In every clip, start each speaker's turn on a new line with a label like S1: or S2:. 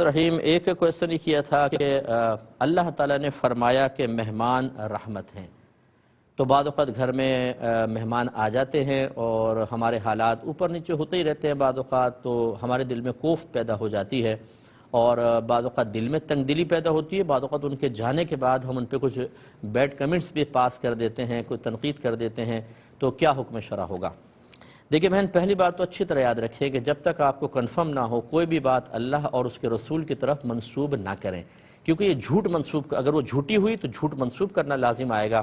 S1: رحیم ایک کویسچن ہی کیا تھا کہ اللہ تعالیٰ نے فرمایا کہ مہمان رحمت ہیں، تو بعض اوقات گھر میں مہمان آ جاتے ہیں اور ہمارے حالات اوپر نیچے ہوتے ہی رہتے ہیں، بعض اوقات تو ہمارے دل میں کوفت پیدا ہو جاتی ہے اور بعض اوقات دل میں تنگ دلی پیدا ہوتی ہے، بعض اوقات ان کے جانے کے بعد ہم ان پہ کچھ بیڈ کمنٹس بھی پاس کر دیتے ہیں، کوئی تنقید کر دیتے ہیں، تو کیا حکم شرع ہوگا؟ دیکھیں بہن، پہلی بات تو اچھی طرح یاد رکھیں کہ جب تک آپ کو کنفرم نہ ہو کوئی بھی بات اللہ اور اس کے رسول کی طرف منسوب نہ کریں، کیونکہ یہ جھوٹ منسوب، اگر وہ جھوٹی ہوئی تو جھوٹ منسوب کرنا لازم آئے گا۔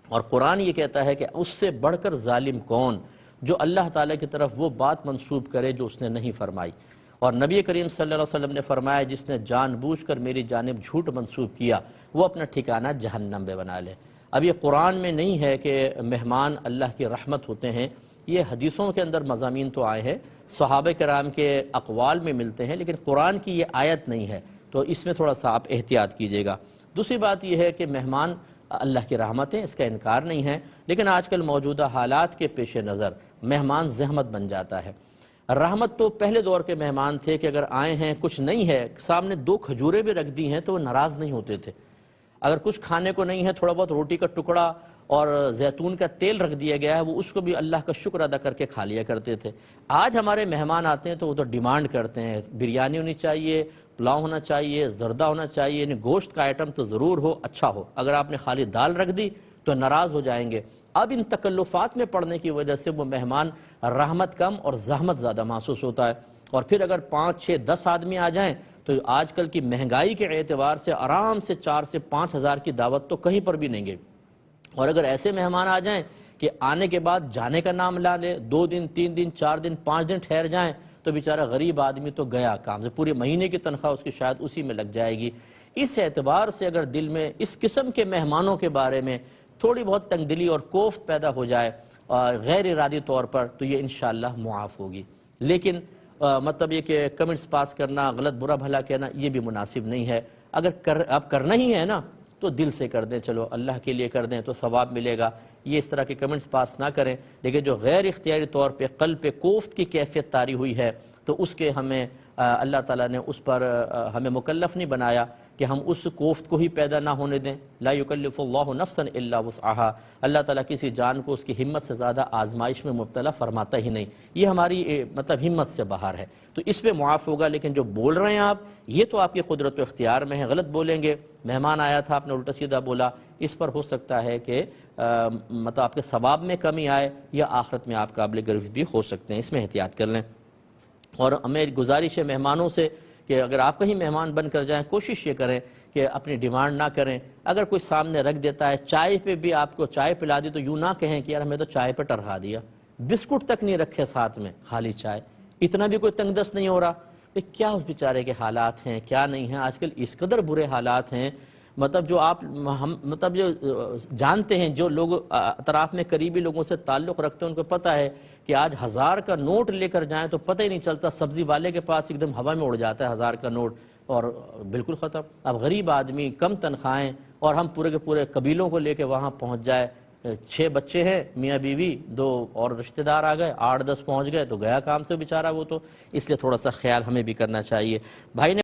S1: اور قرآن یہ کہتا ہے کہ اس سے بڑھ کر ظالم کون جو اللہ تعالیٰ کی طرف وہ بات منسوب کرے جو اس نے نہیں فرمائی۔ اور نبی کریم صلی اللہ علیہ وسلم نے فرمایا جس نے جان بوجھ کر میری جانب جھوٹ منسوب کیا وہ اپنا ٹھکانہ جہنم میں بنا لے۔ اب یہ قرآن میں نہیں ہے کہ مہمان اللہ کی رحمت ہوتے ہیں، یہ حدیثوں کے اندر مضامین تو آئے ہیں، صحابہ کرام کے اقوال میں ملتے ہیں، لیکن قرآن کی یہ آیت نہیں ہے، تو اس میں تھوڑا سا آپ احتیاط کیجئے گا۔ دوسری بات یہ ہے کہ مہمان اللہ کی رحمتیں، اس کا انکار نہیں ہے، لیکن آج کل موجودہ حالات کے پیش نظر مہمان زحمت بن جاتا ہے۔ رحمت تو پہلے دور کے مہمان تھے کہ اگر آئے ہیں کچھ نہیں ہے، سامنے 2 کھجوریں بھی رکھ دی ہیں تو وہ ناراض نہیں ہوتے تھے۔ اگر کچھ کھانے کو نہیں ہے، تھوڑا بہت روٹی کا ٹکڑا اور زیتون کا تیل رکھ دیا گیا ہے، وہ اس کو بھی اللہ کا شکر ادا کر کے کھا لیا کرتے تھے۔ آج ہمارے مہمان آتے ہیں تو وہ تو ڈیمانڈ کرتے ہیں، بریانی ہونی چاہیے، پلاؤ ہونا چاہیے، زردہ ہونا چاہیے، یعنی گوشت کا آئٹم تو ضرور ہو، اچھا ہو۔ اگر آپ نے خالی دال رکھ دی تو ناراض ہو جائیں گے۔ اب ان تکلفات میں پڑنے کی وجہ سے وہ مہمان رحمت کم اور زحمت زیادہ محسوس ہوتا ہے۔ اور پھر اگر 5، 6، 10 آدمی آ جائیں تو آج کل کی مہنگائی کے اعتبار سے آرام سے 4 سے 5 ہزار کی دعوت تو کہیں پر بھی نہیں گئی۔ اور اگر ایسے مہمان آ جائیں کہ آنے کے بعد جانے کا نام لا لے، 2 دن، 3 دن، 4 دن، 5 دن ٹھہر جائیں تو بیچارہ غریب آدمی تو گیا کام سے، پورے مہینے کی تنخواہ اس کی شاید اسی میں لگ جائے گی۔ اس اعتبار سے اگر دل میں اس قسم کے مہمانوں کے بارے میں تھوڑی بہت تنگ دلی اور کوفت پیدا ہو جائے غیر ارادی طور پر تو یہ انشاءاللہ معاف ہوگی، لیکن مطلب یہ کہ کمنٹس پاس کرنا، غلط برا بھلا کہنا، یہ بھی مناسب نہیں ہے۔ اگر آپ کرنا ہی ہے نا تو دل سے کر دیں، چلو اللہ کے لیے کر دیں تو ثواب ملے گا، یہ اس طرح کے کمنٹس پاس نہ کریں۔ لیکن جو غیر اختیاری طور پہ قلب پہ کوفت کی کیفیت طاری ہوئی ہے تو اس کے ہمیں اللہ تعالیٰ نے اس پر ہمیں مکلف نہیں بنایا کہ ہم اس کوفت کو ہی پیدا نہ ہونے دیں۔ لا یکلف اللہ نفسا الا وسعہا، اللہ تعالیٰ کسی جان کو اس کی ہمت سے زیادہ آزمائش میں مبتلا فرماتا ہی نہیں، یہ ہماری مطلب ہمت سے باہر ہے، تو اس پہ معاف ہوگا۔ لیکن جو بول رہے ہیں آپ، یہ تو آپ کی قدرت و اختیار میں ہے، غلط بولیں گے، مہمان آیا تھا آپ نے الٹا سیدھا بولا، اس پر ہو سکتا ہے کہ مطلب آپ کے ثواب میں کمی آئے یا آخرت میں آپ قابل گرفت بھی ہو سکتے ہیں، اس میں احتیاط کر لیں۔ اور ہمیں گزارش ہے مہمانوں سے کہ اگر آپ کہیں مہمان بن کر جائیں کوشش یہ کریں کہ اپنی ڈیمانڈ نہ کریں۔ اگر کوئی سامنے رکھ دیتا ہے، چائے پہ بھی آپ کو چائے پلا دی تو یوں نہ کہیں کہ یار ہمیں تو چائے پہ ٹرہا دیا، بسکٹ تک نہیں رکھے ساتھ میں، خالی چائے، اتنا بھی کوئی تنگ دست نہیں ہو رہا۔ کیا اس بیچارے کے حالات ہیں، کیا نہیں ہیں، آج کل اس قدر برے حالات ہیں، مطلب جو آپ مطلب جو جانتے ہیں، جو لوگ اطراف میں قریبی لوگوں سے تعلق رکھتے ہیں ان کو پتہ ہے کہ آج 1000 کا نوٹ لے کر جائیں تو پتہ ہی نہیں چلتا، سبزی والے کے پاس ایک دم ہوا میں اڑ جاتا ہے 1000 کا نوٹ اور بالکل ختم۔ اب غریب آدمی، کم تنخواہیں، اور ہم پورے کے پورے قبیلوں کو لے کے وہاں پہنچ جائے، 6 بچے ہیں، میاں بیوی، 2 اور رشتہ دار آ گئے، 8، 10 پہنچ گئے تو گیا کام سے بیچارہ وہ تو، اس لیے تھوڑا سا خیال ہمیں بھی کرنا چاہیے۔ بھائی نے